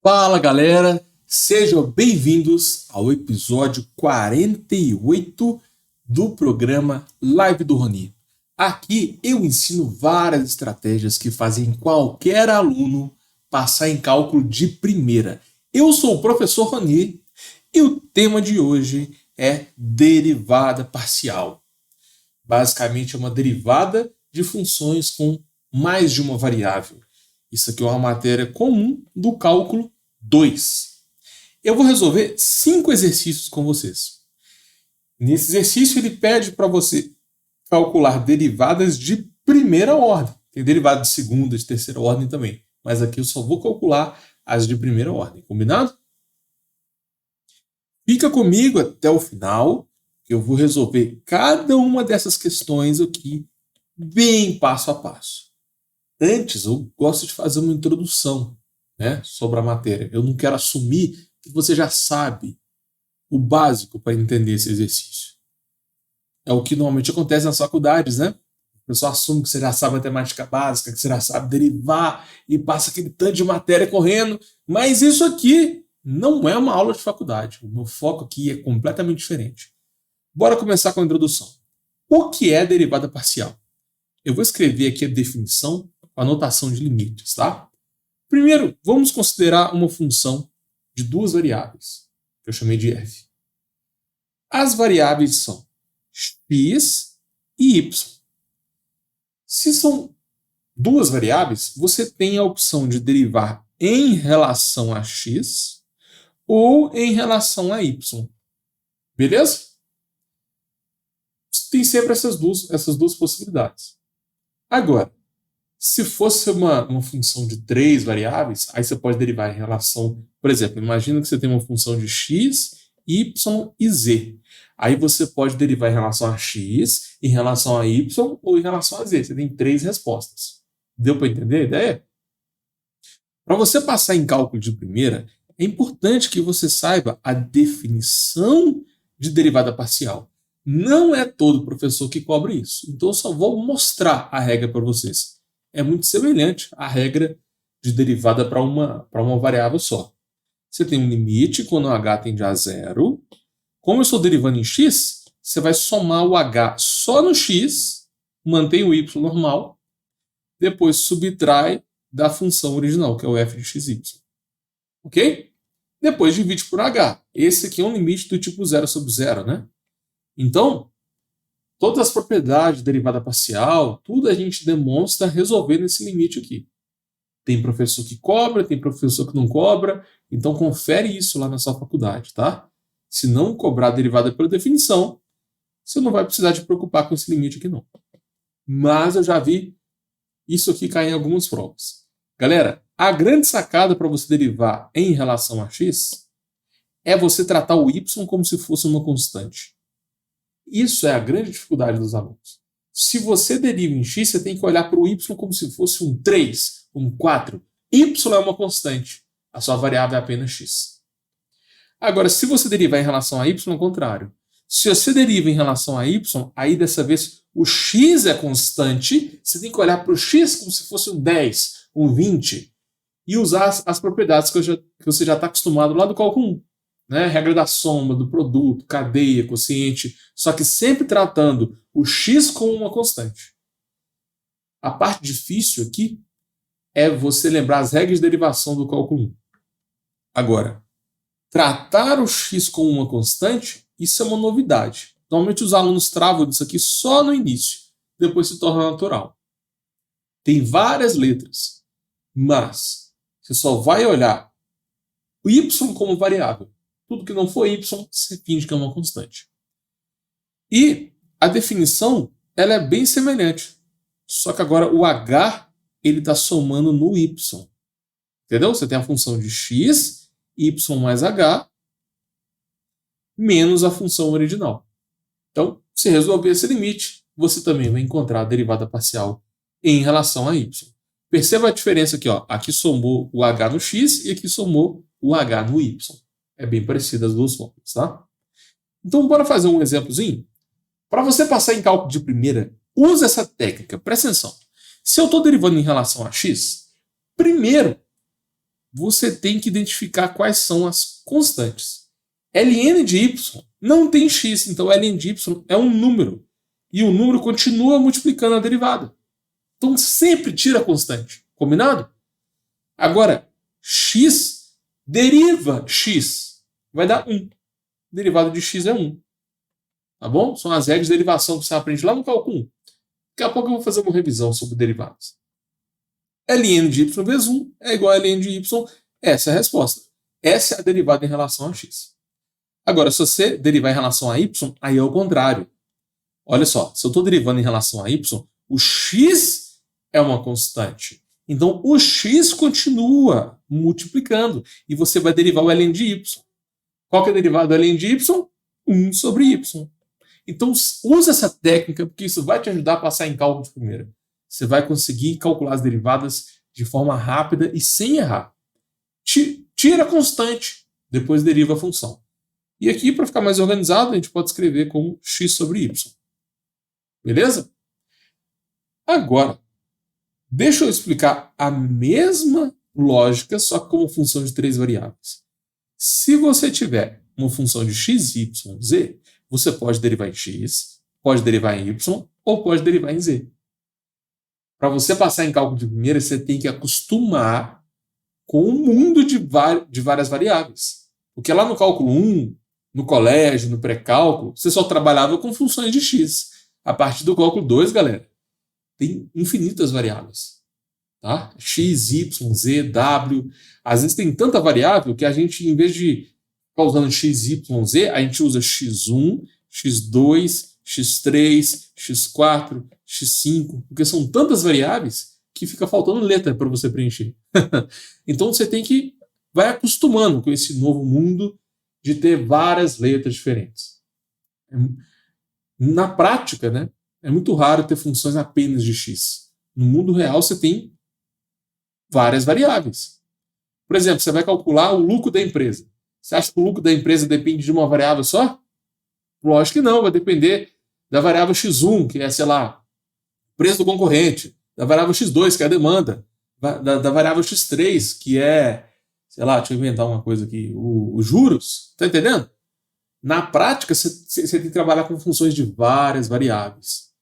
Fala galera, sejam bem-vindos ao episódio 48 do programa Live do Rony. Aqui eu ensino várias estratégias que fazem qualquer aluno passar em cálculo de primeira. Eu sou o professor Rony e o tema de hoje é derivada parcial. Basicamente é uma derivada de funções com mais de uma variável. Isso aqui é uma matéria comum do cálculo 2. Eu vou resolver 5 exercícios com vocês. Nesse exercício ele pede para você calcular derivadas de primeira ordem. Tem derivada de segunda, de terceira ordem também. Mas aqui eu só vou calcular as de primeira ordem. Combinado? Fica comigo até o final, que eu vou resolver cada uma dessas questões aqui bem passo a passo. Antes, eu gosto de fazer uma introdução, sobre a matéria. Eu não quero assumir que você já sabe o básico para entender esse exercício. É o que normalmente acontece nas faculdades, né? O pessoal assume que você já sabe matemática básica, que você já sabe derivar e passa aquele tanto de matéria correndo. Mas isso aqui não é uma aula de faculdade. O meu foco aqui é completamente diferente. Bora começar com a introdução. O que é derivada parcial? Eu vou escrever aqui a definição com a notação de limites, tá? Primeiro, vamos considerar uma função de duas variáveis, que eu chamei de f. As variáveis são x e y. Se são duas variáveis, você tem a opção de derivar em relação a x ou em relação a y. Beleza? Tem sempre essas duas possibilidades. Agora, se fosse uma função de 3 variáveis, aí você pode derivar em relação... Por exemplo, imagina que você tem uma função de x, y e z. Aí você pode derivar em relação a x, em relação a y ou em relação a z. Você tem 3 respostas. Deu para entender a ideia? Para você passar em cálculo de primeira, é importante que você saiba a definição de derivada parcial. Não é todo professor que cobra isso. Então eu só vou mostrar a regra para vocês. É muito semelhante à regra de derivada para uma variável só. Você tem um limite quando o h tende a zero. Como eu estou derivando em x, você vai somar o h só no x, mantém o y normal, depois subtrai da função original, que é o f de xy. Ok? Depois divide por h. Esse aqui é um limite do tipo 0 sobre 0, né? Então, todas as propriedades de derivada parcial, tudo a gente demonstra resolvendo esse limite aqui. Tem professor que cobra, tem professor que não cobra, então confere isso lá na sua faculdade, tá? Se não cobrar a derivada pela definição, você não vai precisar de preocupar com esse limite aqui não. Mas eu já vi isso aqui cair em algumas provas. Galera, a grande sacada para você derivar em relação a x é você tratar o y como se fosse uma constante. Isso é a grande dificuldade dos alunos. Se você deriva em x, você tem que olhar para o y como se fosse um 3, um 4. Y é uma constante. A sua variável é apenas x. Agora, se você derivar em relação a y, é o contrário. Se você deriva em relação a y, aí dessa vez o x é constante, você tem que olhar para o x como se fosse um 10, um 20, e usar as propriedades que você já está acostumado lá do cálculo 1. Regra da soma, do produto, cadeia, quociente, só que sempre tratando o x como uma constante. A parte difícil aqui é você lembrar as regras de derivação do cálculo 1. Agora, tratar o x como uma constante, isso é uma novidade. Normalmente os alunos travam isso aqui só no início, depois se torna natural. Tem várias letras, mas você só vai olhar o y como variável. Tudo que não for y, você finge que é uma constante. E a definição ela é bem semelhante. Só que agora o h ele está somando no y. Entendeu? Você tem a função de x, y mais h, menos a função original. Então, se resolver esse limite, você também vai encontrar a derivada parcial em relação a y. Perceba a diferença aqui. Aqui somou o h no x e aqui somou o h no y. É bem parecido as duas formas, tá? Então, bora fazer um exemplozinho? Para você passar em cálculo de primeira, use essa técnica. Presta atenção. Se eu estou derivando em relação a x, primeiro, você tem que identificar quais são as constantes. ln de y não tem x, então ln de y é um número. E o número continua multiplicando a derivada. Então sempre tira a constante. Combinado? Agora, x deriva x. Vai dar 1. Derivada de x é 1. Tá bom? São as regras de derivação que você aprende lá no cálculo 1. Daqui a pouco eu vou fazer uma revisão sobre derivadas. ln de y vezes 1 é igual a ln de y. Essa é a resposta. Essa é a derivada em relação a x. Agora, se você derivar em relação a y, aí é o contrário. Olha só, se eu estou derivando em relação a y, o x é uma constante. Então, o x continua multiplicando e você vai derivar o ln de y. Qual que é a derivada do ln de y? 1 sobre y. Então, usa essa técnica, porque isso vai te ajudar a passar em cálculo de primeira. Você vai conseguir calcular as derivadas de forma rápida e sem errar. Tira a constante, depois deriva a função. E aqui, para ficar mais organizado, a gente pode escrever como x sobre y. Beleza? Agora, deixa eu explicar a mesma lógica, só que como função de 3 variáveis. Se você tiver uma função de x, y, z, você pode derivar em x, pode derivar em y ou pode derivar em z. Para você passar em cálculo de primeira, você tem que acostumar com o mundo de várias variáveis. Porque lá no cálculo 1, no colégio, no pré-cálculo, você só trabalhava com funções de x. A partir do cálculo 2, galera, tem infinitas variáveis. Tá? X, Y, Z, W. Às vezes tem tanta variável que a gente, em vez de ficar usando X, Y, Z, a gente usa X1, X2, X3, X4, X5, porque são tantas variáveis que fica faltando letra para você preencher. Então você vai acostumando com esse novo mundo de ter várias letras diferentes. Na prática, né, é muito raro ter funções apenas de x. No mundo real, você tem várias variáveis. Por exemplo, você vai calcular o lucro da empresa. Você acha que o lucro da empresa depende de uma variável só? Lógico que não, vai depender da variável x1, que é, sei lá, preço do concorrente, da variável x2, que é a demanda, da variável x3, que é, sei lá, deixa eu inventar uma coisa aqui, os juros. Tá entendendo? Na prática, você tem que trabalhar com funções de várias variáveis.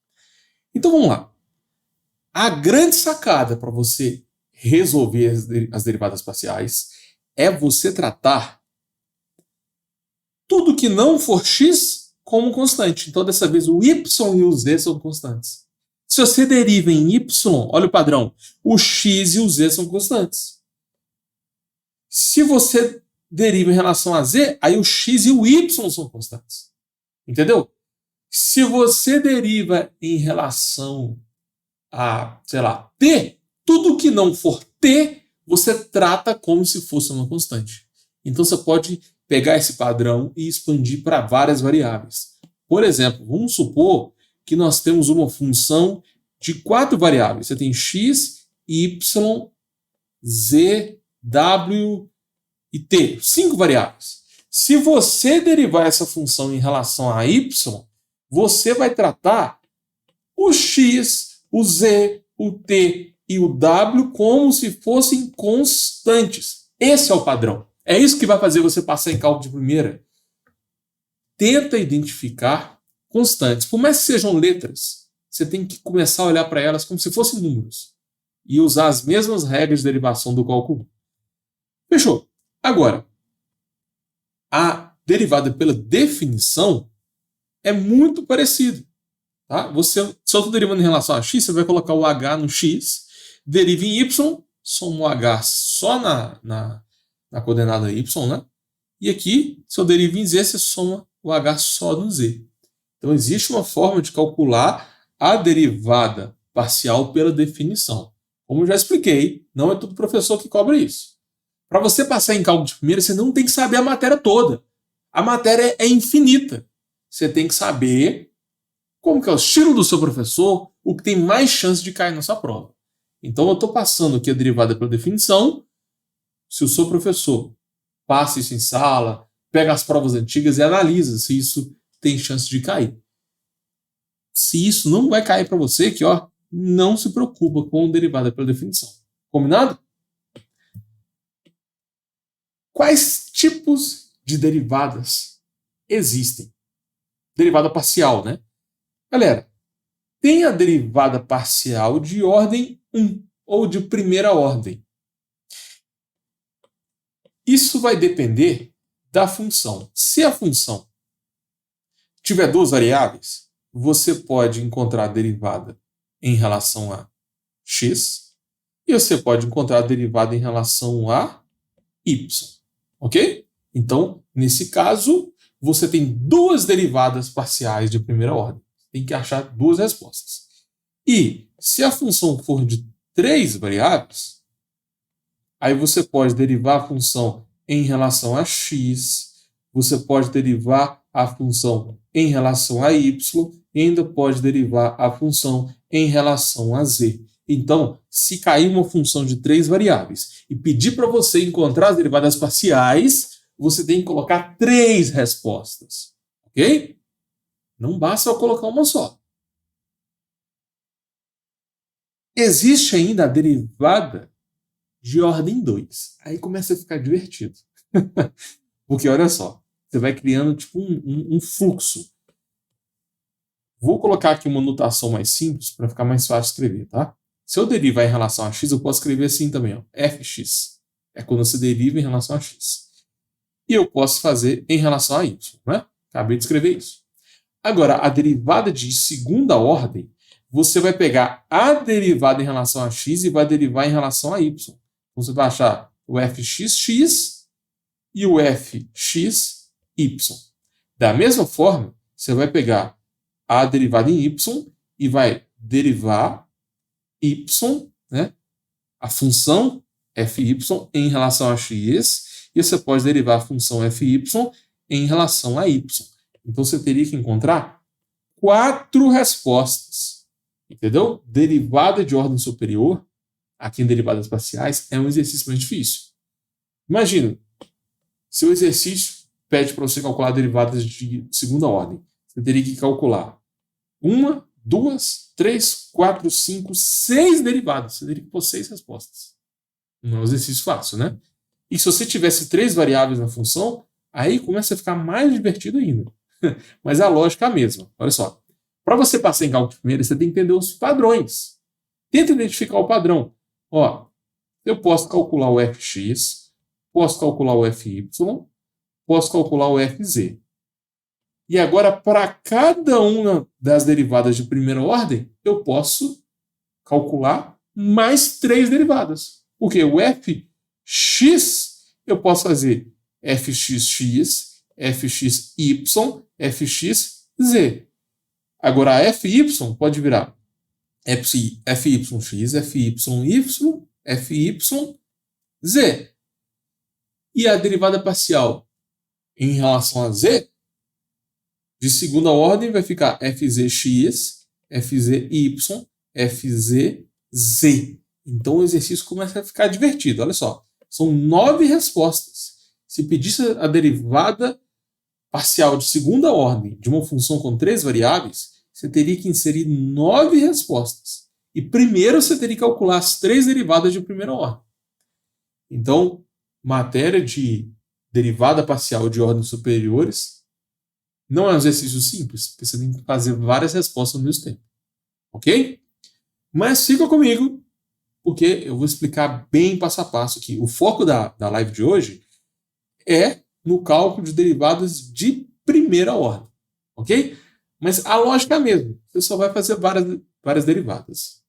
Então vamos lá. A grande sacada para você resolver as derivadas parciais é você tratar tudo que não for x como constante. Então, dessa vez, o y e o z são constantes. Se você deriva em y, olha o padrão, o x e o z são constantes. Se você deriva em relação a z, aí o x e o y são constantes. Entendeu? Se você deriva em relação a, sei lá, t, tudo que não for t, você trata como se fosse uma constante. Então você pode pegar esse padrão e expandir para várias variáveis. Por exemplo, vamos supor que nós temos uma função de 4 variáveis. Você tem x, y, z, w e t. 5 variáveis. Se você derivar essa função em relação a y, você vai tratar o x, o z, o t e o w como se fossem constantes. Esse é o padrão. É isso que vai fazer você passar em cálculo de primeira. Tenta identificar constantes. Por mais que sejam letras, você tem que começar a olhar para elas como se fossem números e usar as mesmas regras de derivação do cálculo. Fechou? Agora, a derivada pela definição é muito parecida. Tá? Se eu estou derivando em relação a x, você vai colocar o h no x, deriva em y, soma o h só na coordenada y, né? E aqui, se eu derivo em z, você soma o h só no z. Então, existe uma forma de calcular a derivada parcial pela definição. Como eu já expliquei, não é todo professor que cobra isso. Para você passar em cálculo de primeira, você não tem que saber a matéria toda. A matéria é infinita. Você tem que saber como que é o estilo do seu professor, o que tem mais chance de cair na sua prova. Então, eu estou passando aqui a derivada pela definição. Se o seu professor passa isso em sala, pega as provas antigas e analisa se isso tem chance de cair. Se isso não vai cair para você, que ó, não se preocupa com derivada pela definição. Combinado? Quais tipos de derivadas existem? Derivada parcial, né? Galera, tem a derivada parcial de ordem 1 ou de primeira ordem. Isso vai depender da função. Se a função tiver duas variáveis, você pode encontrar a derivada em relação a x e você pode encontrar a derivada em relação a y. Ok? Então, nesse caso, você tem duas derivadas parciais de primeira ordem. Tem que achar duas respostas. E se a função for de três variáveis, aí você pode derivar a função em relação a x, você pode derivar a função em relação a y, e ainda pode derivar a função em relação a z. Então, se cair uma função de três variáveis e pedir para você encontrar as derivadas parciais, você tem que colocar três respostas. Ok? Não basta só colocar uma só. Existe ainda a derivada de ordem 2. Aí começa a ficar divertido. Porque olha só, você vai criando tipo um fluxo. Vou colocar aqui uma notação mais simples para ficar mais fácil de escrever, tá? Se eu derivar em relação a x, eu posso escrever assim também, ó, fx. É quando você deriva em relação a x. E eu posso fazer em relação a y, né? Acabei de escrever isso. Agora, a derivada de segunda ordem, você vai pegar a derivada em relação a x e vai derivar em relação a y. Então, você vai achar o fxx e o fxy. Da mesma forma, você vai pegar a derivada em y e vai derivar y, né, a função fy em relação a x, e você pode derivar a função fy em relação a y. Então, você teria que encontrar 4 respostas. Entendeu? Derivada de ordem superior, aqui em derivadas parciais, é um exercício mais difícil. Imagina, seu exercício pede para você calcular derivadas de segunda ordem. Você teria que calcular 1, 2, 3, 4, 5, 6 derivadas. Você teria que pôr 6 respostas. Não é um exercício fácil, né? E se você tivesse 3 variáveis na função, aí começa a ficar mais divertido ainda. Mas a lógica é a mesma. Olha só. Para você passar em cálculo primeiro, você tem que entender os padrões. Tenta identificar o padrão. Ó, eu posso calcular o fx, posso calcular o fy, posso calcular o fz. E agora, para cada uma das derivadas de primeira ordem, eu posso calcular mais 3 derivadas. Porque o fx, eu posso fazer fxx, fxy, fxz. Agora, a fy pode virar fyx, fyy, fyz. E a derivada parcial em relação a z, de segunda ordem, vai ficar fzx, fzy, fzz. Então o exercício começa a ficar divertido. Olha só, são 9 respostas. Se pedisse a derivada parcial de segunda ordem de uma função com 3 variáveis, você teria que inserir 9 respostas. E primeiro você teria que calcular as 3 derivadas de primeira ordem. Então, matéria de derivada parcial de ordens superiores não é um exercício simples, porque você tem que fazer várias respostas ao mesmo tempo. Ok? Mas fica comigo, porque eu vou explicar bem passo a passo aqui. O foco da live de hoje é no cálculo de derivadas de primeira ordem. Ok? Mas a lógica é a mesma. Você só vai fazer várias derivadas.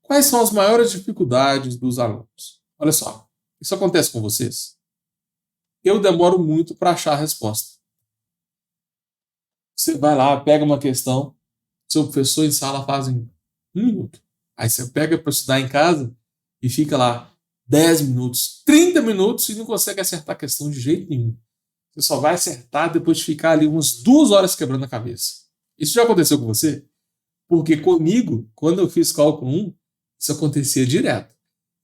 Quais são as maiores dificuldades dos alunos? Olha só, isso acontece com vocês? Eu demoro muito para achar a resposta. Você vai lá, pega uma questão, seu professor em sala faz em 1 minuto. Aí você pega para estudar em casa e fica lá 10 minutos, 30 minutos e não consegue acertar a questão de jeito nenhum. Você só vai acertar depois de ficar ali umas 2 horas quebrando a cabeça. Isso já aconteceu com você? Porque comigo, quando eu fiz cálculo 1, isso acontecia direto.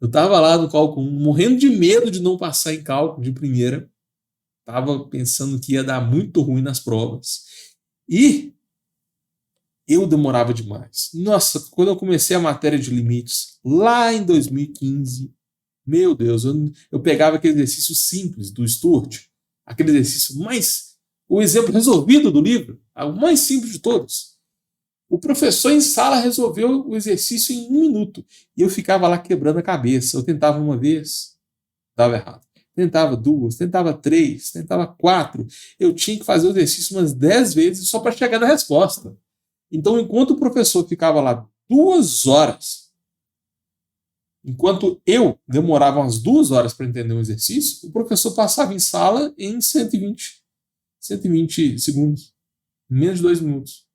Eu estava lá no cálculo 1, morrendo de medo de não passar em cálculo de primeira. Estava pensando que ia dar muito ruim nas provas. E eu demorava demais. Nossa, quando eu comecei a matéria de limites, lá em 2015, Meu Deus, eu pegava aquele exercício simples do Sturt, aquele exercício mais... O exemplo resolvido do livro, o mais simples de todos. O professor em sala resolveu o exercício em 1 minuto. E eu ficava lá quebrando a cabeça. Eu tentava uma vez, dava errado. Tentava 2, tentava 3, tentava 4. Eu tinha que fazer o exercício umas 10 vezes só para chegar na resposta. Então, enquanto o professor ficava lá 2 horas, enquanto eu demorava umas 2 horas para entender um exercício, o professor passava em sala em 120 segundos, menos de 2 minutos.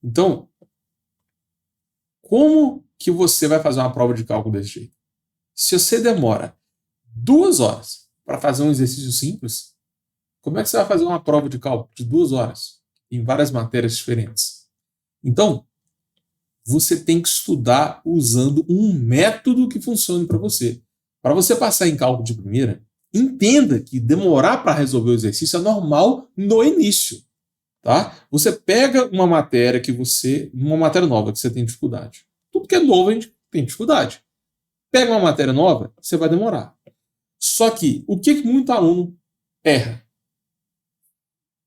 Então, como que você vai fazer uma prova de cálculo desse jeito? Se você demora 2 horas para fazer um exercício simples, como é que você vai fazer uma prova de cálculo de 2 horas em várias matérias diferentes? Então, você tem que estudar usando um método que funcione para você. Para você passar em cálculo de primeira, entenda que demorar para resolver o exercício é normal no início. Tá? Você pega uma matéria uma matéria nova que você tem dificuldade. Tudo que é novo a gente tem dificuldade. Pega uma matéria nova, você vai demorar. Só que o que muito aluno erra?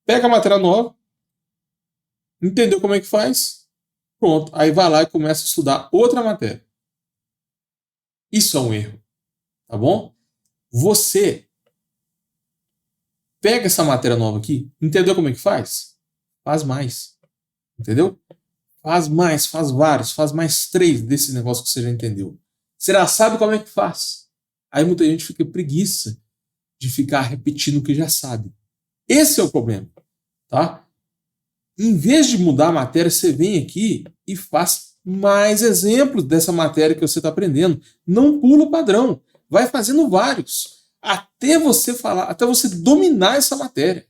Pega a matéria nova, entendeu como é que faz? Pronto, aí vai lá e começa a estudar outra matéria. Isso é um erro, tá bom? Você pega essa matéria nova aqui, entendeu como é que faz? Faz mais, entendeu? Faz mais, faz vários, faz mais 3 desse negócio que você já entendeu. Você já sabe como é que faz. Aí muita gente fica preguiça de ficar repetindo o que já sabe. Esse é o problema, tá? Em vez de mudar a matéria, você vem aqui e faz mais exemplos dessa matéria que você está aprendendo. Não pula o padrão. Vai fazendo vários. Até você falar, até você dominar essa matéria.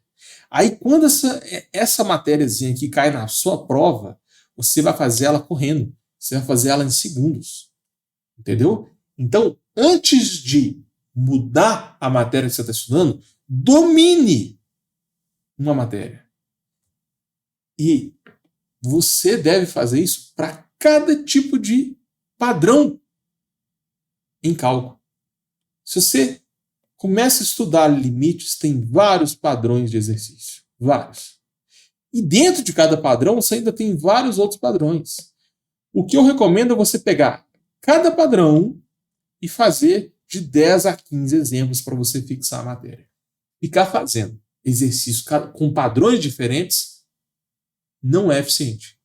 Aí quando essa matériazinha aqui cai na sua prova, você vai fazer ela correndo. Você vai fazer ela em segundos. Entendeu? Então, antes de mudar a matéria que você está estudando, domine uma matéria. E você deve fazer isso para cada tipo de padrão em cálculo. Se você começa a estudar limites, tem vários padrões de exercício. Vários. E dentro de cada padrão, você ainda tem vários outros padrões. O que eu recomendo é você pegar cada padrão e fazer de 10 a 15 exemplos para você fixar a matéria. Ficar fazendo exercício com padrões diferentes não é eficiente.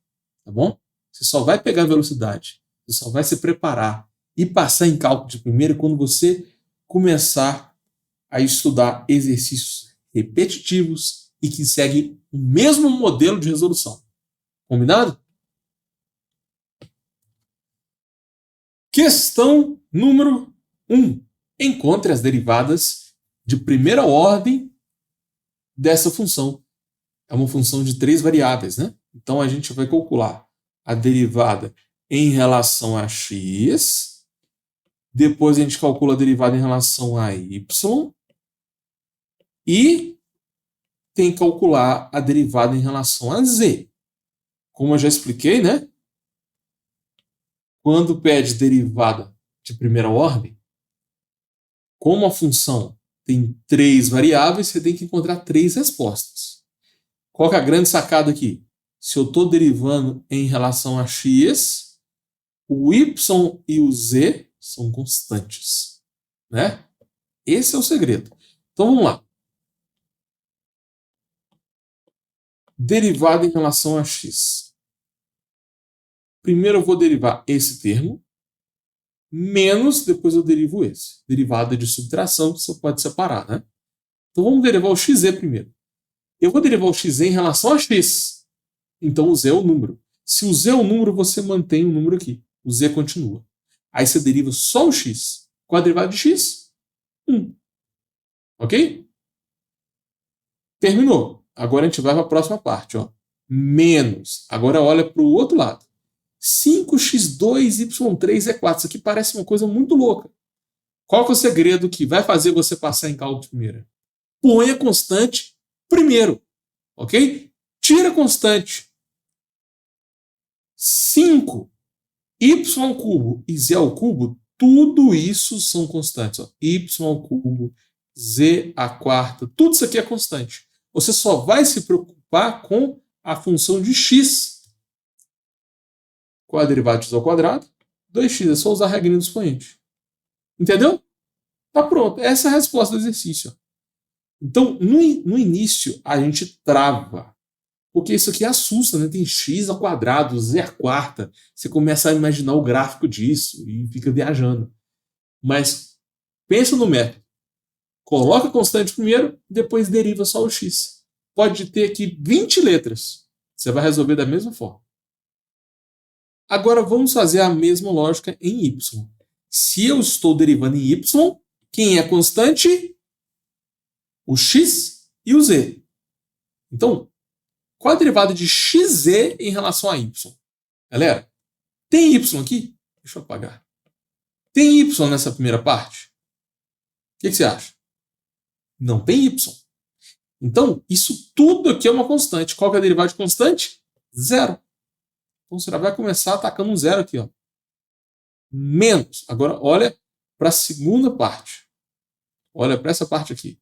Tá bom? Você só vai pegar velocidade, você só vai se preparar e passar em cálculo de primeira quando você começar a estudar exercícios repetitivos e que seguem o mesmo modelo de resolução. Combinado? Questão número 1. Encontre as derivadas de primeira ordem dessa função. É uma função de 3 variáveis, né? Então a gente vai calcular a derivada em relação a x, depois a gente calcula a derivada em relação a y e tem que calcular a derivada em relação a z. Como eu já expliquei, né? Quando pede derivada de primeira ordem, como a função tem 3 variáveis, você tem que encontrar 3 respostas. Qual que é a grande sacada aqui? Se eu estou derivando em relação a x, o y e o z são constantes, né? Esse é o segredo. Então vamos lá. Derivada em relação a x. Primeiro eu vou derivar esse termo, menos, depois eu derivo esse. Derivada de subtração, que você pode separar, né? Então vamos derivar o xz primeiro. Eu vou derivar o x em relação a x. Então o z é o número. Se o z é o número, você mantém o número aqui. O z continua. Aí você deriva só o x. Qual a derivada de x? 1. Ok? Terminou. Agora a gente vai para a próxima parte. Ó. Menos. Agora olha para o outro lado. 5x2y3 é 4. Isso aqui parece uma coisa muito louca. Qual que é o segredo que vai fazer você passar em cálculo de primeira? Põe a constante primeiro. Ok? Tira a constante. 5 y ao cubo e z ao cubo tudo isso são constantes. Ó. Y ao cubo, Z à quarta, tudo isso aqui é constante. Você só vai se preocupar com a função de x. Qual é a derivada de x ao quadrado? 2x, é só usar a regrinha do expoente. Entendeu? Tá pronto. Essa é a resposta do exercício. Então, no início, a gente trava. Porque isso aqui assusta, né? Tem x ao quadrado, z à quarta. Você começa a imaginar o gráfico disso e fica viajando. Mas pensa no método. Coloca a constante primeiro, depois deriva só o x. Pode ter aqui 20 letras. Você vai resolver da mesma forma. Agora vamos fazer a mesma lógica em y. Se eu estou derivando em y, quem é constante? O x e o z. Então, qual a derivada de xz em relação a y? Galera, tem y aqui? Deixa eu apagar. Tem y nessa primeira parte? O que você acha? Não tem y. Então, isso tudo aqui é uma constante. Qual que é a derivada de constante? Zero. Então, você vai começar atacando um zero aqui. Ó. Menos. Agora, olha para a segunda parte. Olha para essa parte aqui.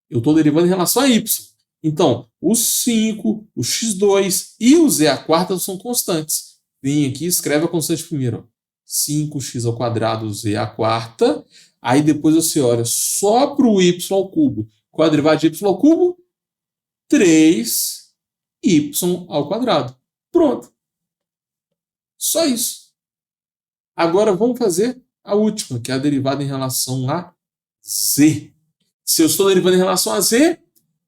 Eu estou derivando em relação a y. Então, o 5, o x2 e o z à quarta são constantes. Vem aqui e escreve a constante primeiro. Ó. 5x ao quadrado, z à quarta. Aí depois você olha só para o y ao cubo. Qual é a derivada de y ao cubo? 3y ao quadrado. Pronto. Só isso. Agora vamos fazer a última, que é a derivada em relação a z. Se eu estou derivando em relação a z,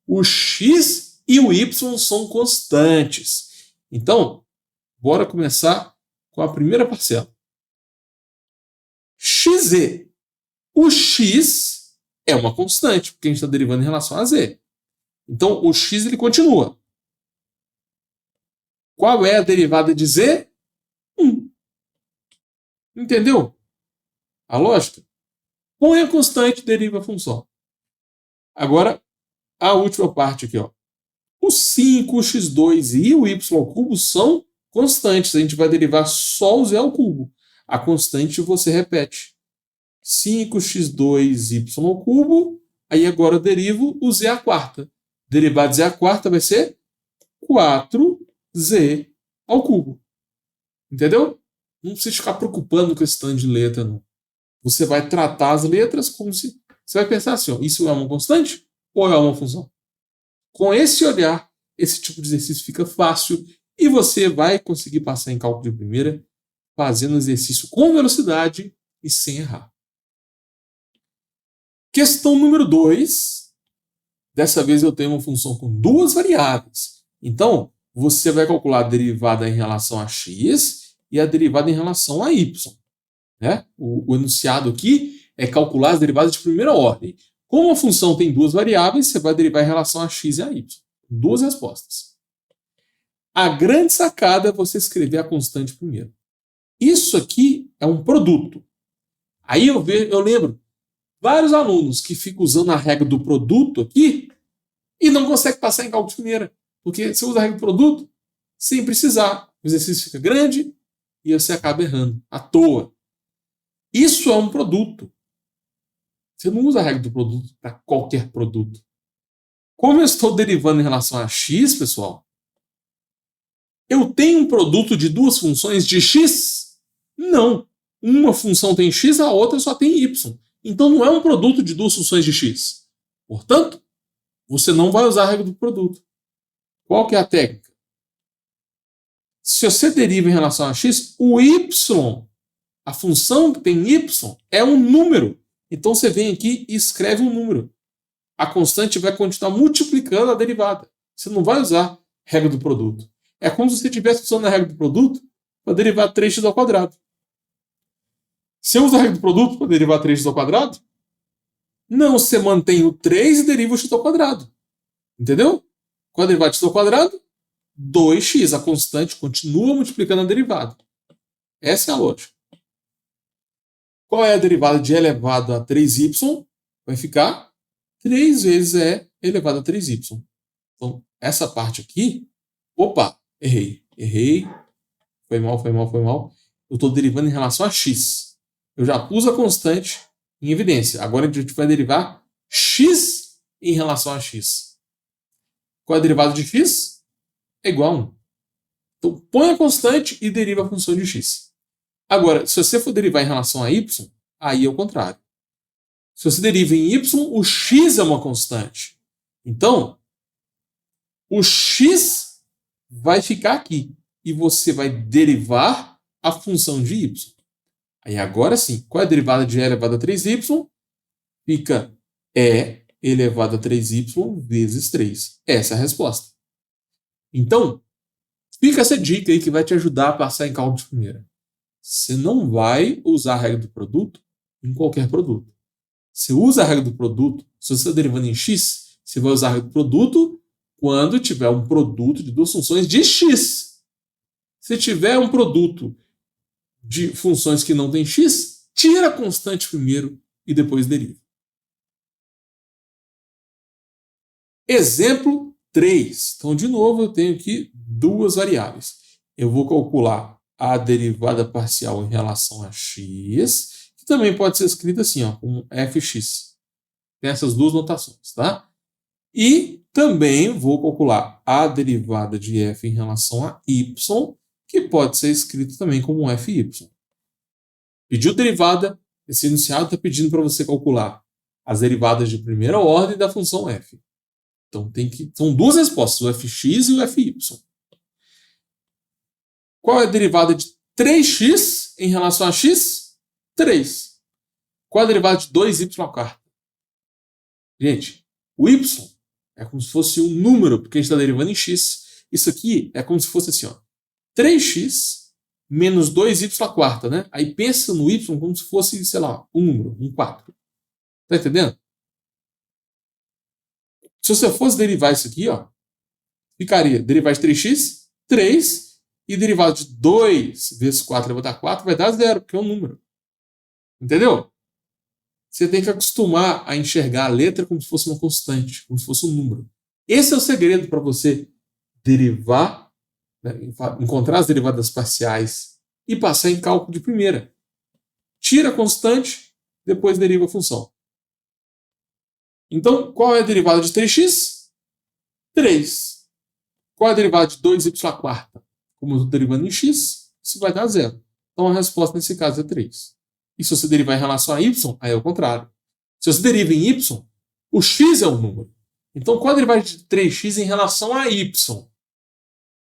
o x e o y são constantes. Então, bora começar com a primeira parcela. xz. O x é uma constante, porque a gente está derivando em relação a z. Então, o x ele continua. Qual é a derivada de z? 1. Entendeu? A lógica? Põe a constante, deriva a função. Agora, a última parte aqui. Ó. O 5, o x2 e o y ao cubo são constantes. A gente vai derivar só o z ao cubo. A constante você repete. 5x2y ao cubo. Aí agora eu derivo o z à quarta. Derivada de z à quarta vai ser 4z ao cubo. Entendeu? Não precisa ficar preocupando com esse tanto de letra, não. Você vai tratar as letras como se... Você vai pensar assim, ó, isso é uma constante ou é uma função? Com esse olhar, esse tipo de exercício fica fácil e você vai conseguir passar em cálculo de primeira fazendo exercício com velocidade e sem errar. Questão número 2. Dessa vez eu tenho uma função com duas variáveis. Então, você vai calcular a derivada em relação a x e a derivada em relação a y. Né? O enunciado aqui é calcular as derivadas de primeira ordem. Como a função tem duas variáveis, você vai derivar em relação a x e a y. Duas respostas. A grande sacada é você escrever a constante primeiro. Isso aqui é um produto. Aí eu lembro vários alunos que ficam usando a regra do produto aqui e não conseguem passar em cálculo de primeira. Porque você usa a regra do produto sem precisar. O exercício fica grande e você acaba errando à toa. Isso é um produto. Você não usa a regra do produto para qualquer produto. Como eu estou derivando em relação a x, pessoal, eu tenho um produto de duas funções de x? Não. Uma função tem x, a outra só tem y. Então não é um produto de duas funções de x. Portanto, você não vai usar a regra do produto. Qual que é a técnica? Se você deriva em relação a x, o y, a função que tem y, é um número. Então você vem aqui e escreve um número. A constante vai continuar multiplicando a derivada. Você não vai usar a regra do produto. É como se você estivesse usando a regra do produto para derivar 3x ao quadrado. Se eu uso a regra do produto para derivar 3x ao quadrado, não, você mantém o 3 e deriva o x ao quadrado. Entendeu? Qual é a derivada de x ao quadrado? 2x. A constante continua multiplicando a derivada. Essa é a lógica. Qual é a derivada de e elevado a 3y? Vai ficar 3 vezes e elevado a 3y. Então, essa parte aqui... Opa, errei. Foi mal. Eu estou derivando em relação a x. eu já pus a constante em evidência. Agora a gente vai derivar x em relação a x. Qual é a derivada de x? É igual a 1. Então, põe a constante e deriva a função de x. Agora, se você for derivar em relação a y, aí é o contrário. Se você deriva em y, o x é uma constante. Então, o x vai ficar aqui. E você vai derivar a função de y. Aí agora sim, qual é a derivada de e elevado a 3y? Fica e elevado a 3y vezes 3. Essa é a resposta. Então, fica essa dica aí que vai te ajudar a passar em cálculo de primeira. Você não vai usar a regra do produto em qualquer produto. Você usa a regra do produto, se você está derivando em x, você vai usar a regra do produto quando tiver um produto de duas funções de x. Se tiver um produto de funções que não tem x, tira a constante primeiro e depois deriva. Exemplo 3. Então, de novo, eu tenho aqui duas variáveis. Eu vou calcular a derivada parcial em relação a x, que também pode ser escrita assim, ó, como fx. Tem essas duas notações, tá? E também vou calcular a derivada de f em relação a y, que pode ser escrito também como fy. Pediu derivada, esse enunciado está pedindo para você calcular as derivadas de primeira ordem da função f. Então são duas respostas, o fx e o fy. Qual é a derivada de 3x em relação a x? 3. Qual é a derivada de 2y à quarta? Gente, o y é como se fosse um número, porque a gente está derivando em x. Isso aqui é como se fosse assim, ó, 3x menos 2y à quarta, né? Aí pensa no y como se fosse, sei lá, um número, um 4. Tá entendendo? Se você fosse derivar isso aqui, ó, ficaria derivada de 3x, 3, e derivada de 2 vezes 4 elevado a 4 vai dar 0, porque é um número. Entendeu? Você tem que acostumar a enxergar a letra como se fosse uma constante, como se fosse um número. Esse é o segredo para você derivar, né, encontrar as derivadas parciais e passar em cálculo de primeira. Tira a constante, depois deriva a função. Então, qual é a derivada de 3x? 3. Qual é a derivada de 2y à quarta? Como eu estou derivando em x, isso vai dar 0. Então, a resposta nesse caso é 3. E se você derivar em relação a y, aí é o contrário. Se você deriva em y, o x é um número. Então, qual é a derivada de 3x em relação a y?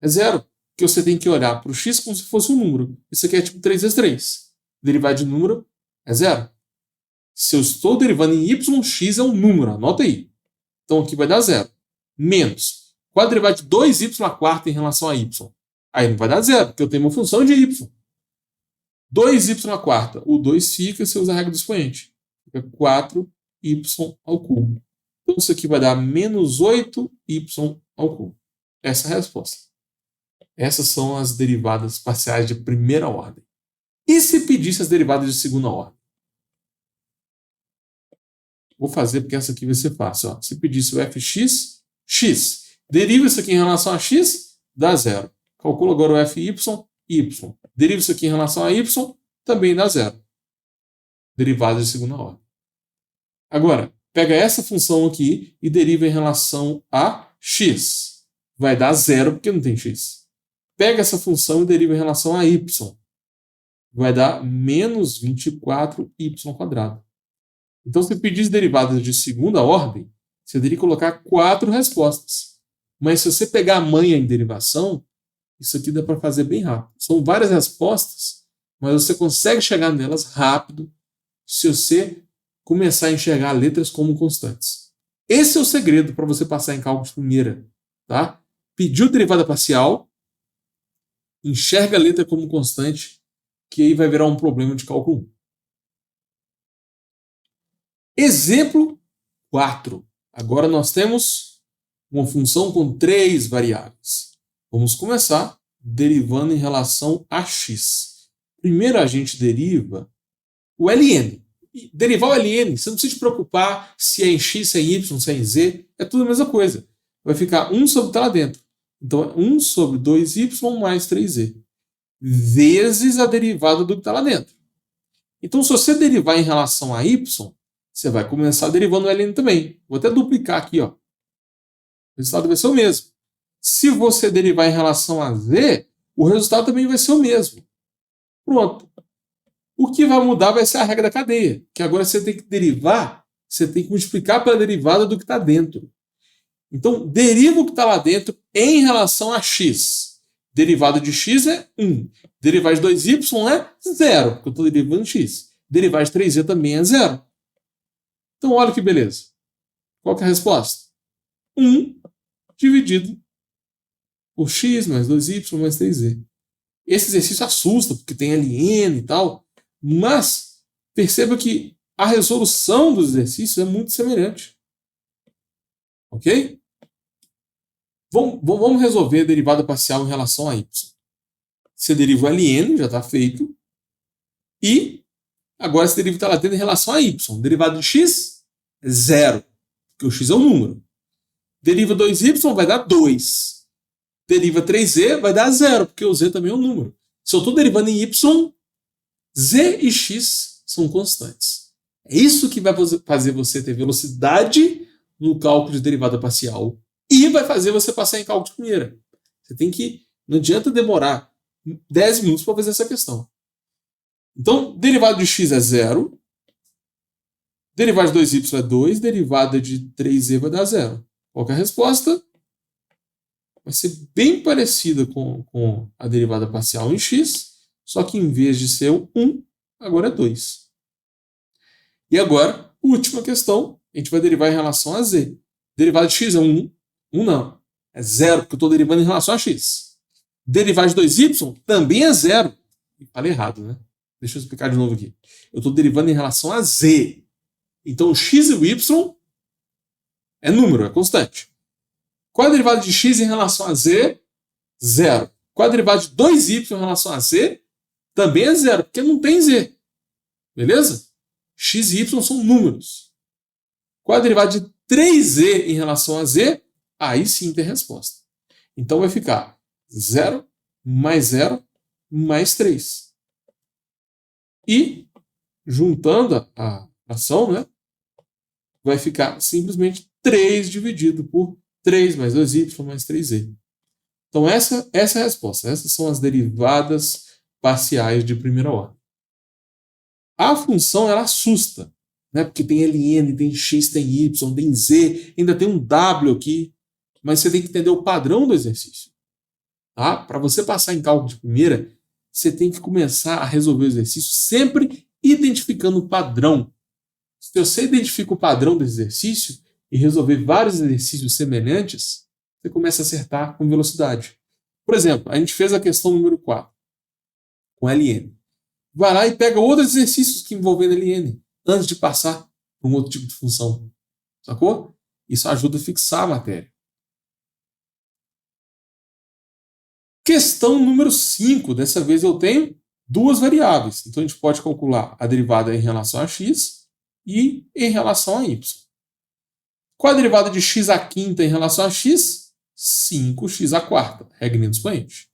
É 0. Porque você tem que olhar para o x como se fosse um número. Isso aqui é tipo 3 vezes 3. Derivada de número é 0. Se eu estou derivando em y, x é um número. Anota aí. Então, aqui vai dar 0. Menos. Qual é a derivada de 2y à quarta em relação a y? Aí não vai dar 0, porque eu tenho uma função de y. 2y à quarta. O 2 fica, você usa a regra do expoente. Fica 4y ao cubo. Então, isso aqui vai dar menos 8y ao cubo. Essa é a resposta. Essas são as derivadas parciais de primeira ordem. E se pedisse as derivadas de segunda ordem? Vou fazer porque essa aqui vai ser fácil. Ó. Se pedisse o fx, x. Deriva isso aqui em relação a x, dá 0. Calcula agora o fy, y. Deriva isso aqui em relação a y, também dá 0. Derivada de segunda ordem. Agora, pega essa função aqui e deriva em relação a x. Vai dar 0 porque não tem x. Pega essa função e deriva em relação a y. Vai dar menos 24y². Então, se pedisse derivadas de segunda ordem, você teria que colocar 4 respostas. Mas se você pegar a manha em derivação, isso aqui dá para fazer bem rápido. São várias respostas, mas você consegue chegar nelas rápido se você começar a enxergar letras como constantes. Esse é o segredo para você passar em cálculo de primeira. Tá? Pediu derivada parcial, enxerga a letra como constante, que aí vai virar um problema de cálculo 1. Exemplo 4. Agora nós temos uma função com 3 variáveis. Vamos começar derivando em relação a x. Primeiro a gente deriva o ln. Derivar o ln, você não precisa se preocupar se é em x, se é em y, se é em z. É tudo a mesma coisa. Vai ficar 1 sobre o que está lá dentro. Então é 1 sobre 2y mais 3z. Vezes a derivada do que está lá dentro. Então, se você derivar em relação a y, você vai começar derivando o ln também. Vou até duplicar aqui, ó. O resultado vai ser o mesmo. Se você derivar em relação a z, o resultado também vai ser o mesmo. Pronto. O que vai mudar vai ser a regra da cadeia, que agora você tem que derivar, você tem que multiplicar pela derivada do que está dentro. Então, deriva o que está lá dentro em relação a x. Derivada de x é 1. Derivada de 2y é 0, porque eu estou derivando x. Derivada de 3z também é 0. Então, olha que beleza. Qual que é a resposta? 1 dividido por x mais 2y mais 3z. Esse exercício assusta, porque tem ln e tal, mas perceba que a resolução dos exercícios é muito semelhante. Ok? Vamos resolver a derivada parcial em relação a y. Você deriva o ln, já está feito. E agora você deriva o que está lá dentro em relação a y. Derivada de x é 0, porque o x é um número. Deriva 2y vai dar 2. Deriva 3z vai dar 0, porque o z também é um número. Se eu estou derivando em y, z e x são constantes. É isso que vai fazer você ter velocidade no cálculo de derivada parcial e vai fazer você passar em cálculo de primeira. Você tem que... Não adianta demorar 10 minutos para fazer essa questão. Então, derivada de x é 0, derivada de 2y é 2, derivada de 3z vai dar 0. Qual que é a resposta? Vai ser bem parecida com a derivada parcial em x, só que em vez de ser 1, agora é 2. E agora, última questão, a gente vai derivar em relação a z. Derivada de x é 1, 1 não, é 0, porque eu estou derivando em relação a x. Derivada de 2y também é 0. Falei errado, né? Deixa eu explicar de novo aqui. Eu estou derivando em relação a z. Então, o x e o y é número, é constante. Qual a derivada de x em relação a z? 0. Qual a derivada de 2y em relação a z? Também é 0, porque não tem z. Beleza? X e y são números. Qual a derivada de 3z em relação a z? Aí sim tem resposta. Então vai ficar 0 mais 0 mais 3. E, juntando a ação, né, vai ficar simplesmente 3 dividido por 3 mais 2y mais 3z. Então essa é a resposta. Essas são as derivadas parciais de primeira ordem. A função ela assusta, né? Porque tem ln, tem x, tem y, tem z, ainda tem um w aqui, mas você tem que entender o padrão do exercício. Tá? Para você passar em cálculo de primeira, você tem que começar a resolver o exercício sempre identificando o padrão. Se você identifica o padrão do exercício e resolver vários exercícios semelhantes, você começa a acertar com velocidade. Por exemplo, a gente fez a questão número 4, com ln. Vai lá e pega outros exercícios que envolvem ln, antes de passar para um outro tipo de função. Sacou? Isso ajuda a fixar a matéria. Questão número 5. Dessa vez eu tenho duas variáveis. Então a gente pode calcular a derivada em relação a x e em relação a y. Qual a derivada de x à quinta em relação a x? 5x à quarta. Regrinha do expoente.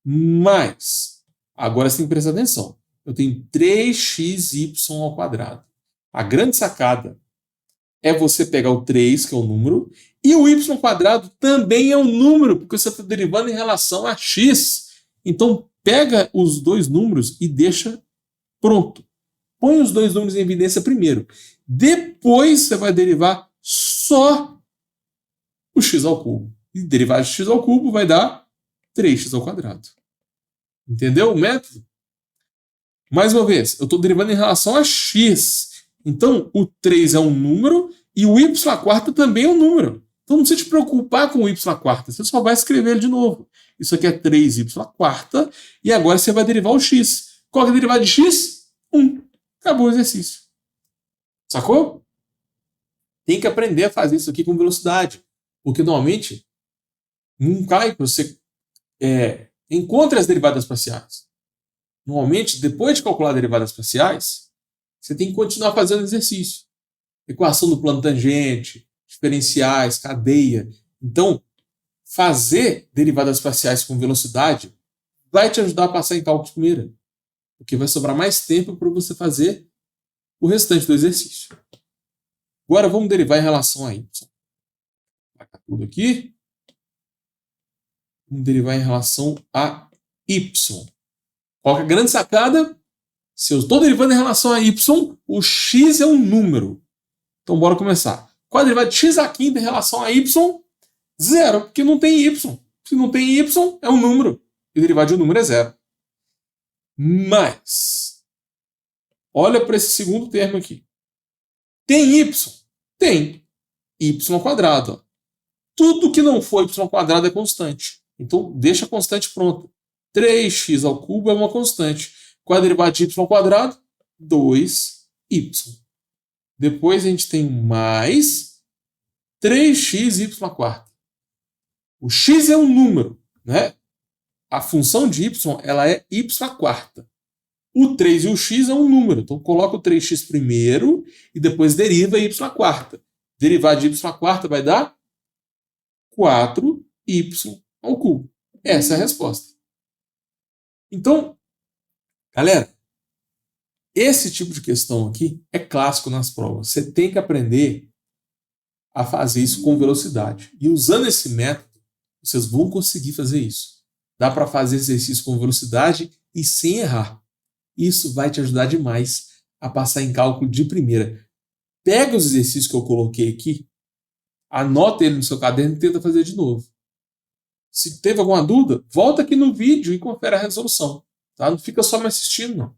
Mas, agora você tem que prestar atenção. Eu tenho 3xy ao quadrado. A grande sacada é você pegar o 3, que é o número, e o y quadrado também é um número, porque você está derivando em relação a x. Então, pega os dois números e deixa pronto. Põe os dois números em evidência primeiro. Depois você vai derivar só o x ao cubo. E derivar de x ao cubo vai dar 3x ao quadrado. Entendeu o método? Mais uma vez, eu estou derivando em relação a x. Então, o 3 é um número e o y à quarta também é um número. Então, não precisa te preocupar com o y à quarta. Você só vai escrever ele de novo. Isso aqui é 3y à quarta. E agora você vai derivar o x. Qual é a derivada de x? 1. Acabou o exercício. Sacou? Tem que aprender a fazer isso aqui com velocidade. Porque, normalmente, não cai para você encontra as derivadas parciais. Normalmente, depois de calcular derivadas parciais, você tem que continuar fazendo exercício. Equação do plano tangente, diferenciais, cadeia. Então, fazer derivadas parciais com velocidade vai te ajudar a passar em cálculo de primeira. porque vai sobrar mais tempo para você fazer o restante do exercício. Agora vamos derivar em relação a y. Vai ficar tudo aqui. Vamos derivar em relação a y. Qual que é a grande sacada? Se eu estou derivando em relação a y, o x é um número. Então bora começar. Qual a derivada de x à quinta em relação a y? Zero, porque não tem y. Se não tem y, é um número. E a derivada de um número é zero. Mas, olha para esse segundo termo aqui. Tem y? Tem. Y ao quadrado. Ó. Tudo que não for y ao quadrado é constante. Então, deixa a constante pronta. 3x ao cubo é uma constante. Qual a derivada de y ao quadrado? 2y. Depois a gente tem mais 3xy à quarta. O x é um número, né? A função de y ela é y à quarta. O 3 e o x é um número. Então, coloca o 3x primeiro e depois deriva y à quarta. Derivada de y à quarta vai dar 4y ao cubo. Essa é a resposta. Então, galera, esse tipo de questão aqui é clássico nas provas. Você tem que aprender a fazer isso com velocidade. E usando esse método, vocês vão conseguir fazer isso. Dá para fazer exercício com velocidade e sem errar. Isso vai te ajudar demais a passar em cálculo de primeira. Pega os exercícios que eu coloquei aqui, anota ele no seu caderno e tenta fazer de novo. Se teve alguma dúvida, volta aqui no vídeo e confere a resolução. Tá? Não fica só me assistindo, não.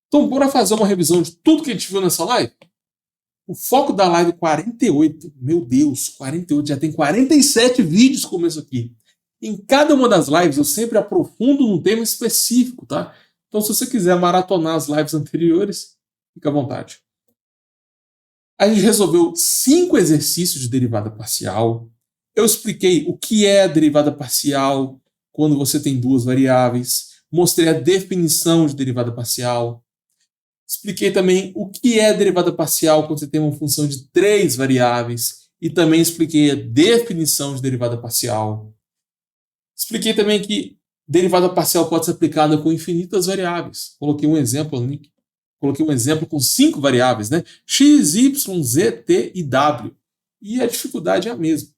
Então, bora fazer uma revisão de tudo que a gente viu nessa live? O foco da live 48, meu Deus, 48, já tem 47 vídeos como esse aqui. Em cada uma das lives eu sempre aprofundo num tema específico, tá? Então, se você quiser maratonar as lives anteriores, fica à vontade. A gente resolveu 5 exercícios de derivada parcial. Eu expliquei o que é a derivada parcial quando você tem duas variáveis. Mostrei a definição de derivada parcial. Expliquei também o que é a derivada parcial quando você tem uma função de 3 variáveis. E também expliquei a definição de derivada parcial. Expliquei também que derivada parcial pode ser aplicada com infinitas variáveis. Coloquei um exemplo ali. Coloquei um exemplo com 5 variáveis, né? X, Y, Z, T e W. E a dificuldade é a mesma.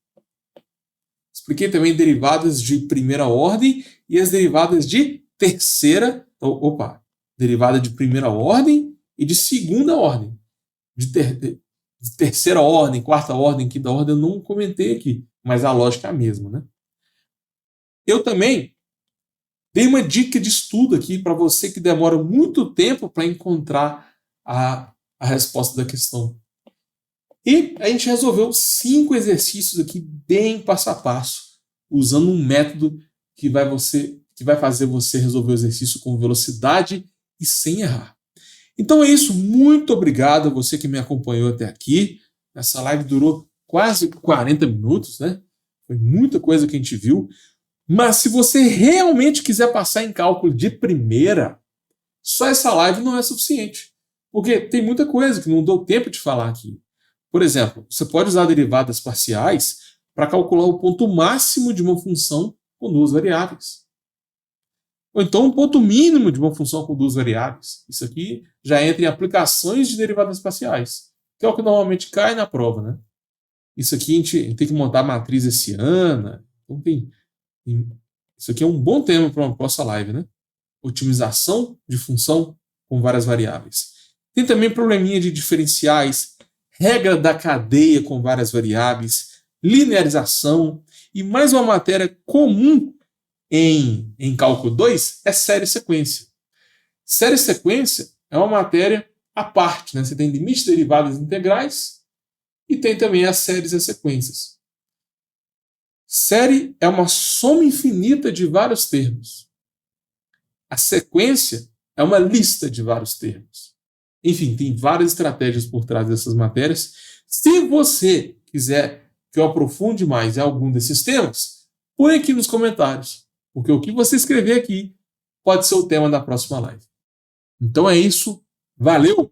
Expliquei também derivadas de primeira ordem e as derivadas de derivada de primeira ordem e de segunda ordem. De terceira ordem, quarta ordem, quinta ordem, eu não comentei aqui, mas a lógica é a mesma, né? Eu também dei uma dica de estudo aqui para você que demora muito tempo para encontrar a resposta da questão. E a gente resolveu 5 exercícios aqui bem passo a passo, usando um método que vai fazer você resolver o exercício com velocidade e sem errar. Então é isso, muito obrigado a você que me acompanhou até aqui. Essa live durou quase 40 minutos, né? Foi muita coisa que a gente viu. Mas se você realmente quiser passar em cálculo de primeira, só essa live não é suficiente. Porque tem muita coisa que não deu tempo de falar aqui. Por exemplo, você pode usar derivadas parciais para calcular o ponto máximo de uma função com 2 variáveis. Ou então o ponto mínimo de uma função com 2 variáveis. Isso aqui já entra em aplicações de derivadas parciais, que é o que normalmente cai na prova, né? Isso aqui a gente tem que montar a matriz hessiana. Então isso aqui é um bom tema para uma próxima live, né? Otimização de função com várias variáveis. Tem também probleminha de diferenciais, regra da cadeia com várias variáveis, linearização e mais uma matéria comum em cálculo 2 é série e sequência. Série e sequência é uma matéria à parte, né? Você tem limites derivadas integrais e tem também as séries e as sequências. Série é uma soma infinita de vários termos. A sequência é uma lista de vários termos. Enfim, tem várias estratégias por trás dessas matérias. Se você quiser que eu aprofunde mais em algum desses temas, põe aqui nos comentários, porque o que você escrever aqui pode ser o tema da próxima live. Então é isso. Valeu!